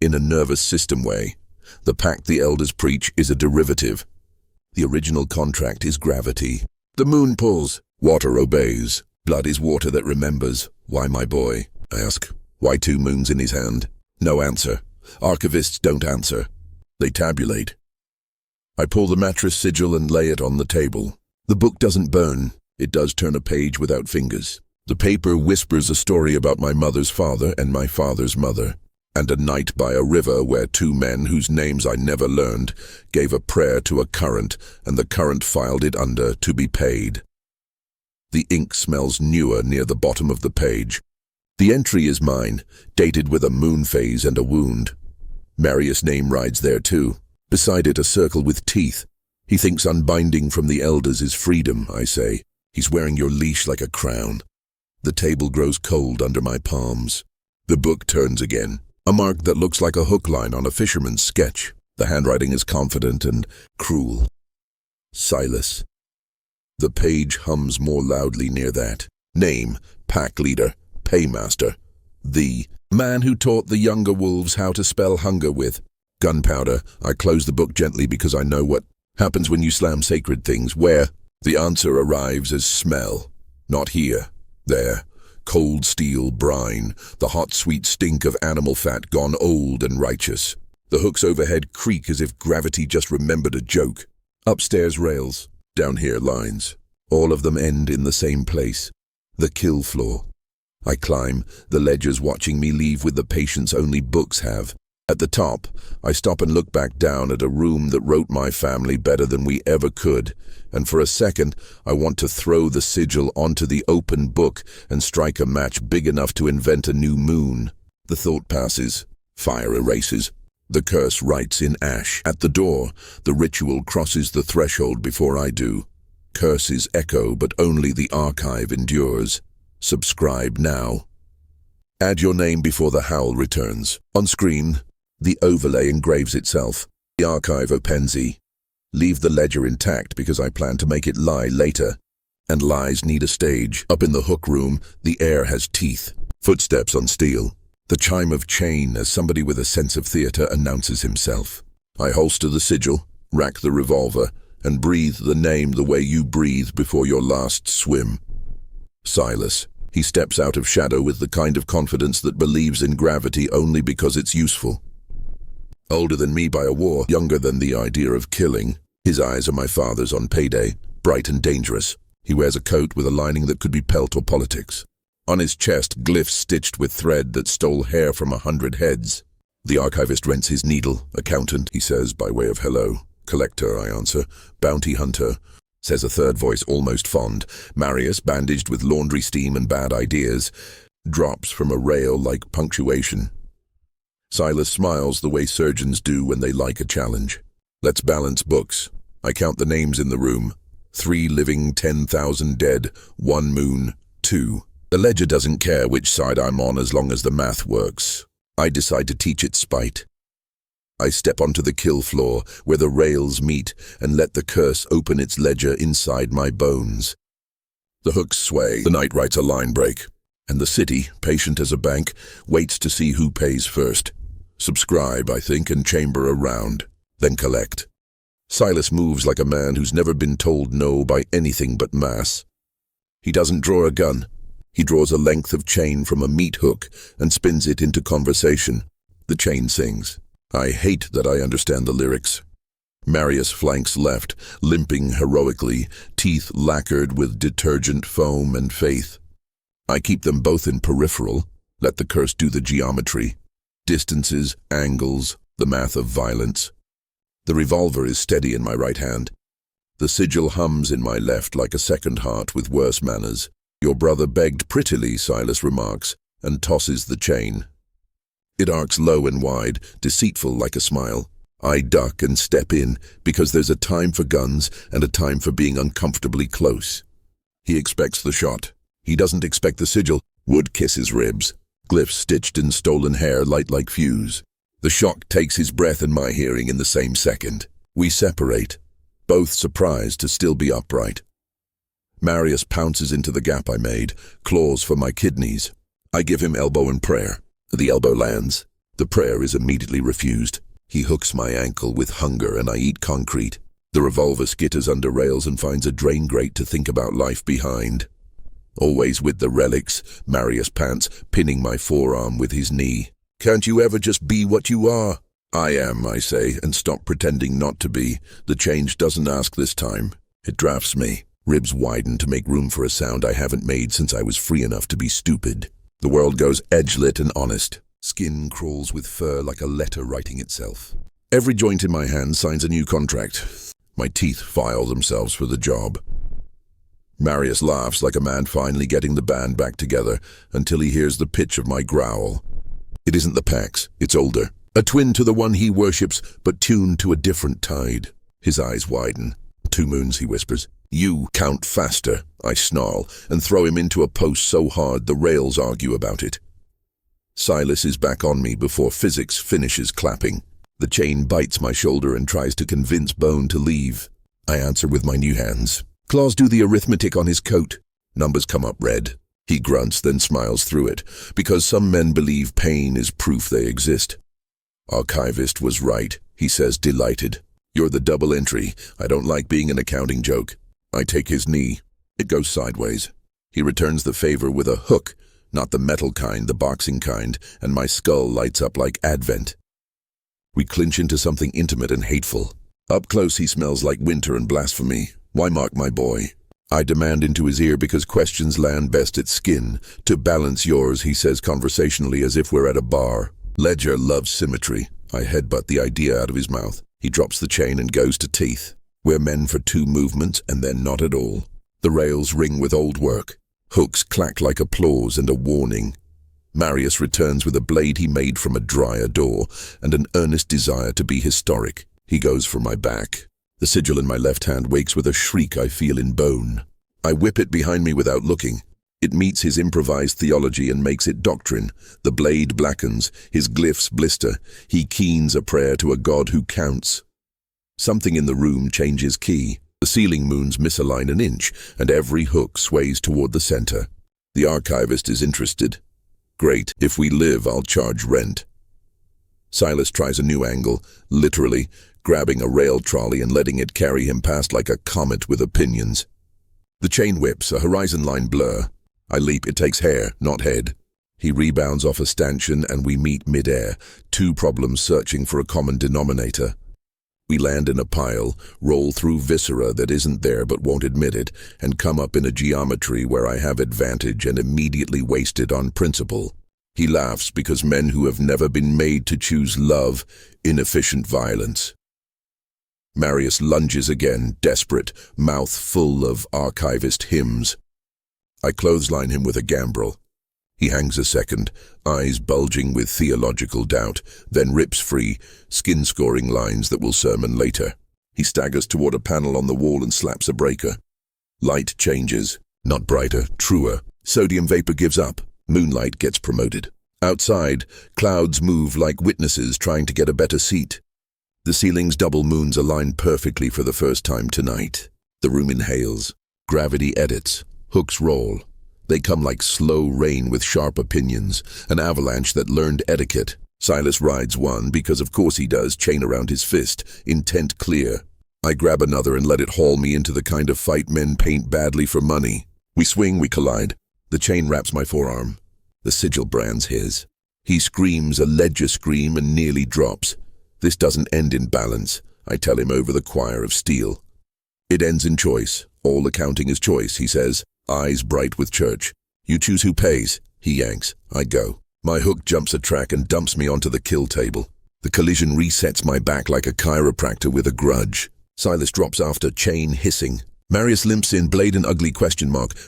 A: In a nervous system way. The pact the elders preach is a derivative. The original contract is gravity. The moon pulls. Water obeys. Blood is water that remembers. Why, my boy? I ask. Why 2 moons in his hand? No answer. Archivists don't answer. They tabulate. I pull the mattress sigil and lay it on the table. The book doesn't burn. It does turn a page without fingers. The paper whispers a story about my mother's father and my father's mother, and a night by a river where 2 men whose names I never learned gave a prayer to a current, and the current filed it under to be paid. The ink smells newer near the bottom of the page. The entry is mine, dated with a moon phase and a wound. Marius' name rides there too. Beside it a circle with teeth. He thinks unbinding from the elders is freedom, I say. He's wearing your leash like a crown. The table grows cold under my palms. The book turns again. A mark that looks like a hook line on a fisherman's sketch. The handwriting is confident and cruel. Silas. The page hums more loudly near that. Name, pack leader, paymaster. The man who taught the younger wolves how to spell hunger with gunpowder. I close the book gently because I know what happens when you slam sacred things. Where? The answer arrives as smell. Not here. There. Cold steel brine. The hot sweet stink of animal fat gone old and righteous. The hooks overhead creak as if gravity just remembered a joke. Upstairs rails. Down here lines. All of them end in the same place. The kill floor. I climb, the ledgers watching me leave with the patience only books have. At the top, I stop and look back down at a room that wrote my family better than we ever could, and for a second, I want to throw the sigil onto the open book and strike a match big enough to invent a new moon. The thought passes. Fire erases. The curse writes in ash. At the door, the ritual crosses the threshold before I do. Curses echo, but only the archive endures. Subscribe now. Add your name before the howl returns. On screen, the overlay engraves itself. The archive Openzi. Leave the ledger intact because I plan to make it lie later. And lies need a stage. Up in the hook room, the air has teeth. Footsteps on steel. The chime of chain as somebody with a sense of theater announces himself. I holster the sigil, rack the revolver, and breathe the name the way you breathe before your last swim. Silas. He steps out of shadow with the kind of confidence that believes in gravity only because it's useful. Older than me by a war, younger than the idea of killing. His eyes are my father's on payday, bright and dangerous. He wears a coat with a lining that could be pelt or politics. On his chest, glyphs stitched with thread that stole hair from 100 heads. The archivist rents his needle. Accountant, he says by way of hello. Collector, I answer. Bounty hunter, says a third voice almost fond. Marius, bandaged with laundry steam and bad ideas, drops from a rail like punctuation. Silas smiles the way surgeons do when they like a challenge. Let's balance books. I count the names in the room. 3 living, 10,000 dead, 1 moon, 2. The ledger doesn't care which side I'm on as long as the math works. I decide to teach it spite. I step onto the kill floor where the rails meet and let the curse open its ledger inside my bones. The hooks sway, the night writes a line break, and the city, patient as a bank, waits to see who pays first. Subscribe, I think, and chamber around, then collect. Silas moves like a man who's never been told no by anything but mass. He doesn't draw a gun. He draws a length of chain from a meat hook and spins it into conversation. The chain sings. I hate that I understand the lyrics. Marius flanks left, limping heroically, teeth lacquered with detergent foam and faith. I keep them both in peripheral, let the curse do the geometry. Distances, angles, the math of violence. The revolver is steady in my right hand. The sigil hums in my left like a second heart with worse manners. Your brother begged prettily, Silas remarks, and tosses the chain. It arcs low and wide, deceitful like a smile. I duck and step in, because there's a time for guns and a time for being uncomfortably close. He expects the shot. He doesn't expect the sigil. Wood kiss his ribs. Glyphs stitched in stolen hair light like fuse. The shock takes his breath and my hearing in the same second. We separate, both surprised to still be upright. Marius pounces into the gap I made, claws for my kidneys. I give him elbow and prayer. The elbow lands. The prayer is immediately refused. He hooks my ankle with hunger and I eat concrete. The revolver skitters under rails and finds a drain grate to think about life behind. Always with the relics, Marius pants, pinning my forearm with his knee. Can't you ever just be what you are? I am, I say, and stop pretending not to be. The change doesn't ask this time. It drafts me. Ribs widen to make room for a sound I haven't made since I was free enough to be stupid. The world goes edge-lit and honest. Skin crawls with fur like a letter writing itself. Every joint in my hand signs a new contract. My teeth file themselves for the job. Marius laughs like a man finally getting the band back together until he hears the pitch of my growl. It isn't the Pact, it's older. A twin to the one he worships, but tuned to a different tide. His eyes widen. 2 moons, he whispers. You count faster, I snarl, and throw him into a post so hard the rails argue about it. Silas is back on me before physics finishes clapping. The chain bites my shoulder and tries to convince bone to leave. I answer with my new hands. Claws do the arithmetic on his coat. Numbers come up red. He grunts, then smiles through it, because some men believe pain is proof they exist. Archivist was right, he says, delighted. You're the double entry. I don't like being an accounting joke. I take his knee. It goes sideways. He returns the favor with a hook, not the metal kind, the boxing kind, and my skull lights up like Advent. We clinch into something intimate and hateful. Up close he smells like winter and blasphemy. Why mock my boy? I demand into his ear because questions land best at skin. To balance yours, he says conversationally as if we're at a bar. Ledger loves symmetry. I headbutt the idea out of his mouth. He drops the chain and goes to teeth. We're men for 2 movements and then not at all. The rails ring with old work. Hooks clack like applause and a warning. Marius returns with a blade he made from a dryer door and an earnest desire to be historic. He goes for my back. The sigil in my left hand wakes with a shriek I feel in bone. I whip it behind me without looking. It meets his improvised theology and makes it doctrine. The blade blackens, his glyphs blister. He keens a prayer to a God who counts. Something in the room changes key. The ceiling moons misalign an inch, and every hook sways toward the center. The archivist is interested. Great, if we live, I'll charge rent. Silas tries a new angle, literally, grabbing a rail trolley and letting it carry him past like a comet with opinions. The chain whips, a horizon line blur. I leap, it takes hair, not head. He rebounds off a stanchion and we meet mid-air, 2 problems searching for a common denominator. We land in a pile, roll through viscera that isn't there but won't admit it, and come up in a geometry where I have advantage and immediately waste it on principle. He laughs because men who have never been made to choose love, inefficient violence. Marius lunges again, desperate, mouth full of archivist hymns. I clothesline him with a gambrel. He hangs a second, eyes bulging with theological doubt, then rips free, skin-scoring lines that will sermon later. He staggers toward a panel on the wall and slaps a breaker. Light changes, not brighter, truer. Sodium vapor gives up. Moonlight gets promoted. Outside, clouds move like witnesses trying to get a better seat. The ceiling's double moons align perfectly for the first time tonight. The room inhales. Gravity edits. Hooks roll. They come like slow rain with sharp opinions, an avalanche that learned etiquette. Silas rides one, because of course he does, chain around his fist, intent clear. I grab another and let it haul me into the kind of fight men paint badly for money. We swing, we collide. The chain wraps my forearm. The sigil brands his. He screams a ledger scream and nearly drops. This doesn't end in balance. I tell him over the choir of steel. It ends in choice. All accounting is choice, he says, eyes bright with church. You choose who pays. He yanks. I go. My hook jumps a track and dumps me onto the kill table. The collision resets my back like a chiropractor with a grudge. Silas drops after, chain hissing. Marius limps in, blade and ugly ?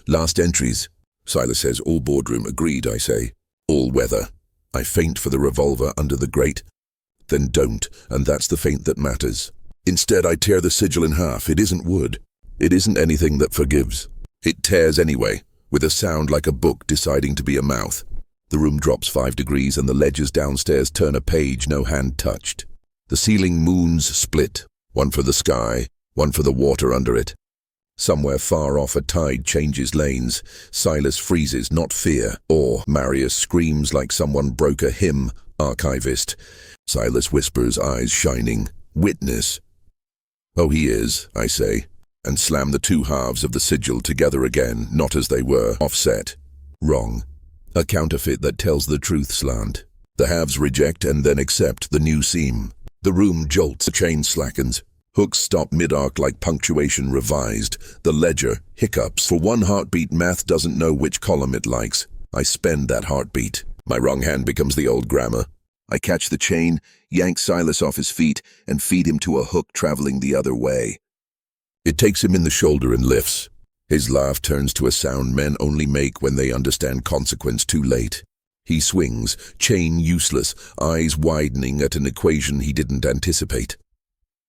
A: Last entries. Silas says, all boardroom. Agreed, I say. All weather. I feint for the revolver under the grate. Then don't, and that's the feint that matters. Instead, I tear the sigil in half. It isn't wood. It isn't anything that forgives. It tears anyway, with a sound like a book deciding to be a mouth. The room drops 5 degrees and the ledges downstairs turn a page no hand touched. The ceiling moons split, one for the sky, one for the water under it. Somewhere far off a tide changes lanes. Silas freezes, not fear, awe. Marius screams like someone broke a hymn. Archivist. Silas whispers, eyes shining. Witness. Oh, he is, I say, and slam the 2 halves of the sigil together again, not as they were, offset. Wrong. A counterfeit that tells the truth slant. The halves reject and then accept the new seam. The room jolts, the chain slackens. Hooks stop mid-arc like punctuation revised. The ledger hiccups. For 1 heartbeat, math doesn't know which column it likes. I spend that heartbeat. My wrong hand becomes the old grammar. I catch the chain, yank Silas off his feet, and feed him to a hook traveling the other way. It takes him in the shoulder and lifts. His laugh turns to a sound men only make when they understand consequence too late. He swings, chain useless, eyes widening at an equation he didn't anticipate.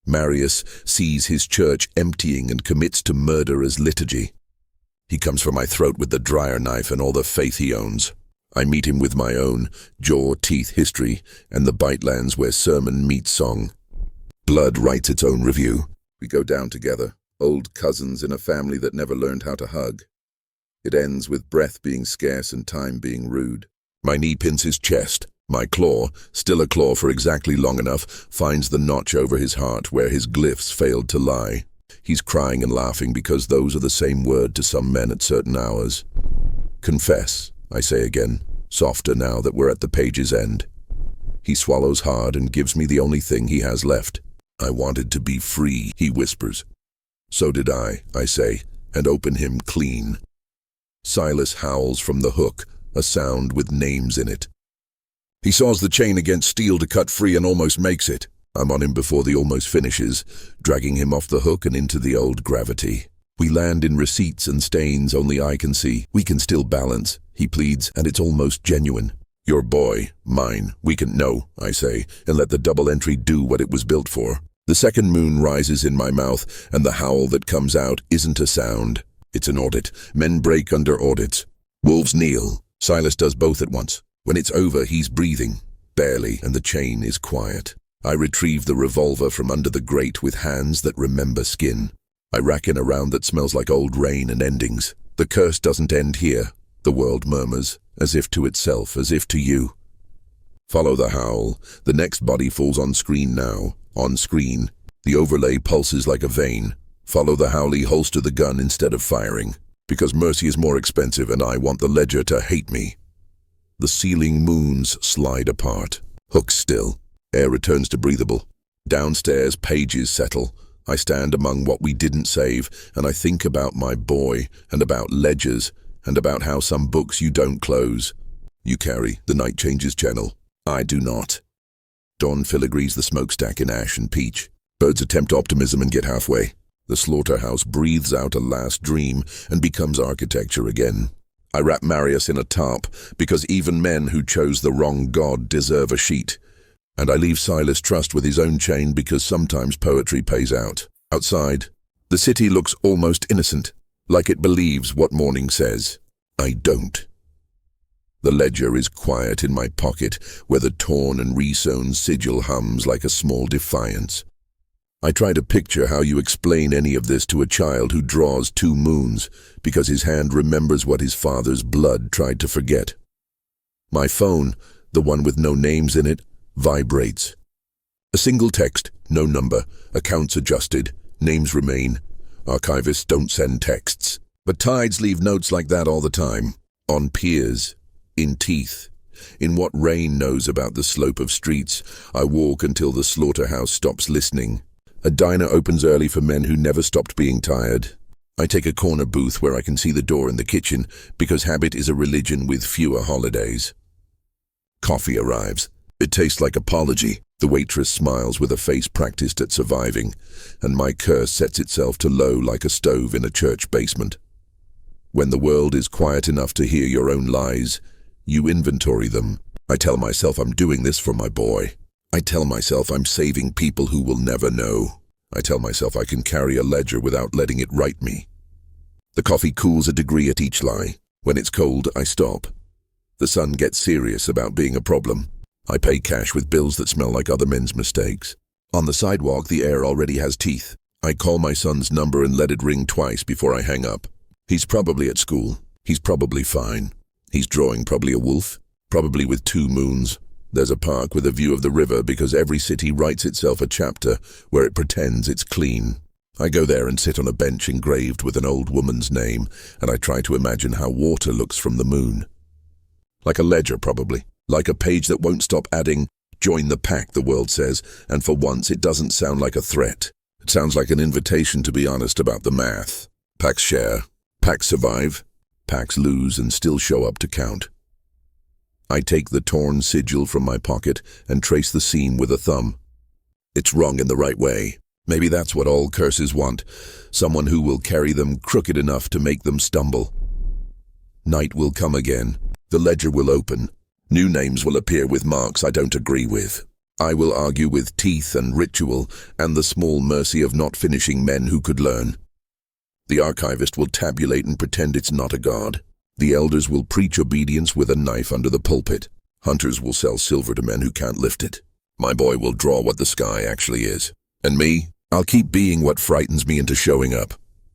A: Marius sees his church emptying and commits to murder as liturgy. He comes for my throat with the dryer knife and all the faith he owns. I meet him with my own jaw-teeth history and the bite lands where sermon meets song. Blood writes its own review. We go down together, old cousins in a family that never learned how to hug. It ends with breath being scarce and time being rude. My knee pins his chest. My claw, still a claw for exactly long enough, finds the notch over his heart where his glyphs failed to lie. He's crying and laughing because those are the same word to some men at certain hours. Confess, I say again, softer now that we're at the page's end. He swallows hard and gives me the only thing he has left. I wanted to be free, he whispers. So did I say, and open him clean. Silas howls from the hook, a sound with names in it. He saws the chain against steel to cut free and almost makes it. I'm on him before the almost finishes, dragging him off the hook and into the old gravity. We land in receipts and stains only I can see. We can still balance, he pleads, and it's almost genuine. Your boy, mine, we can know, I say, and let the double entry do what it was built for. The second moon rises in my mouth, and the howl that comes out isn't a sound. It's an audit. Men break under audits. Wolves kneel. Silas does both at once. When it's over, he's breathing, barely, and the chain is quiet. I retrieve the revolver from under the grate with hands that remember skin. I rack in a round that smells like old rain and endings. The curse doesn't end here, the world murmurs, as if to itself, as if to you. Follow the howl. The next body falls on screen now. On screen. The overlay pulses like a vein. Follow the howly, holster the gun instead of firing. Because mercy is more expensive and I want the ledger to hate me. The ceiling moons slide apart. Hook still. Air returns to breathable. Downstairs, pages settle. I stand among what we didn't save, and I think about my boy, and about ledgers, and about how some books you don't close. You carry, the night changes channel. I do not. Dawn filigrees the smokestack in ash and peach. Birds attempt optimism and get halfway. The slaughterhouse breathes out a last dream and becomes architecture again. I wrap Marius in a tarp, because even men who chose the wrong god deserve a sheet. And I leave Silas trussed with his own chain because sometimes poetry pays out. Outside, the city looks almost innocent, like it believes what morning says. I don't. The ledger is quiet in my pocket, where the torn and resewn sigil hums like a small defiance. I try to picture how you explain any of this to a child who draws 2 moons, because his hand remembers what his father's blood tried to forget. My phone, the one with no names in it, vibrates. A single text, no number, accounts adjusted, names remain. Archivists don't send texts. But tides leave notes like that all the time. On piers, in teeth, in what rain knows about the slope of streets. I walk until the slaughterhouse stops listening. A diner opens early for men who never stopped being tired. I take a corner booth where I can see the door in the kitchen because habit is a religion with fewer holidays. Coffee arrives. It tastes like apology. The waitress smiles with a face practiced at surviving, and my curse sets itself to low like a stove in a church basement. When the world is quiet enough to hear your own lies, you inventory them. I tell myself I'm doing this for my boy. I tell myself I'm saving people who will never know. I tell myself I can carry a ledger without letting it write me. The coffee cools a degree at each lie. When it's cold, I stop. The sun gets serious about being a problem. I pay cash with bills that smell like other men's mistakes. On the sidewalk, the air already has teeth. I call my son's number and let it ring twice before I hang up. He's probably at school. He's probably fine. He's drawing probably a wolf, probably with 2 moons. There's a park with a view of the river because every city writes itself a chapter where it pretends it's clean. I go there and sit on a bench engraved with an old woman's name, and I try to imagine how water looks from the moon. Like a ledger, probably. Like a page that won't stop adding, "Join the Pact," the world says, and for once it doesn't sound like a threat. It sounds like an invitation to be honest about the math. Pacts share. Pacts survive. Pacts lose and still show up to count. I take the torn sigil from my pocket and trace the seam with a thumb. It's wrong in the right way. Maybe that's what all curses want. Someone who will carry them crooked enough to make them stumble. Night will come again. The ledger will open. New names will appear with marks I don't agree with. I will argue with teeth and ritual and the small mercy of not finishing men who could learn. The Archivist will tabulate and pretend it's not a god. The elders will preach obedience with a knife under the pulpit. Hunters will sell silver to men who can't lift it. My boy will draw what the sky actually is. And me, I'll keep being what frightens me into showing up.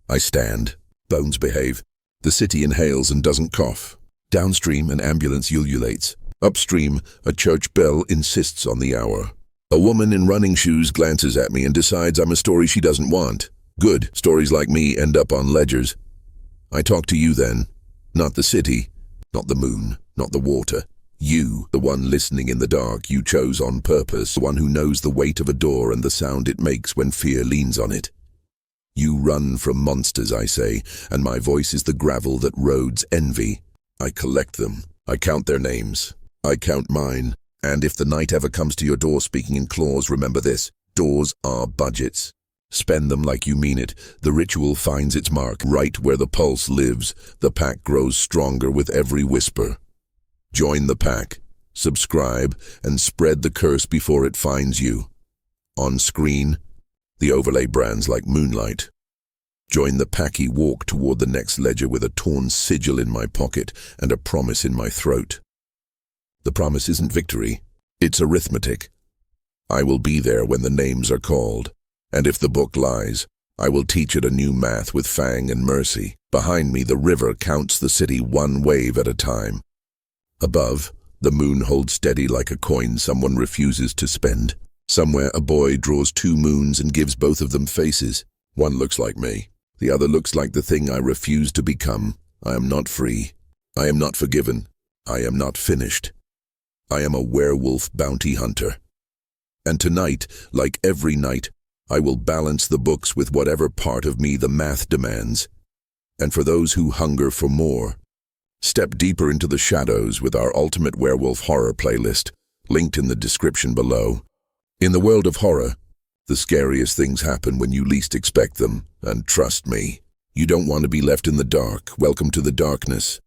A: I stand. Bones behave. The city inhales and doesn't cough. Downstream, an ambulance ululates. Upstream, a church bell insists on the hour. A woman in running shoes glances at me and decides I'm a story she doesn't want. Good, stories like me end up on ledgers. I talk to you then. Not the city, not the moon, not the water. You, the one listening in the dark you chose on purpose, the one who knows the weight of a door and the sound it makes when fear leans on it. You run from monsters, I say, and my voice is the gravel that roads envy. I collect them. I count their names. I count mine. And if the night ever comes to your door speaking in claws, remember this. Doors are budgets. Spend them like you mean it. The ritual finds its mark right where the pulse lives. The pack grows stronger with every whisper. Join the pack. Subscribe and spread the curse before it finds you. On screen, the overlay brands like moonlight. Join the packy walk toward the next ledger with a torn sigil in my pocket and a promise in my throat. The promise isn't victory, it's arithmetic. I will be there when the names are called, and if the book lies, I will teach it a new math with fang and mercy. Behind me, the river counts the city one wave at a time. Above, the moon holds steady like a coin someone refuses to spend. Somewhere, a boy draws 2 moons and gives both of them faces. One looks like me. The other looks like the thing I refuse to become. I am not free. I am not forgiven. I am not finished. I am a werewolf bounty hunter. And tonight, like every night, I will balance the books with whatever part of me the math demands. And for those who hunger for more, step deeper into the shadows with our Ultimate Werewolf Horror playlist, linked in the description below. In the world of horror, the scariest things happen when you least expect them, and trust me, you don't want to be left in the dark. Welcome to the darkness.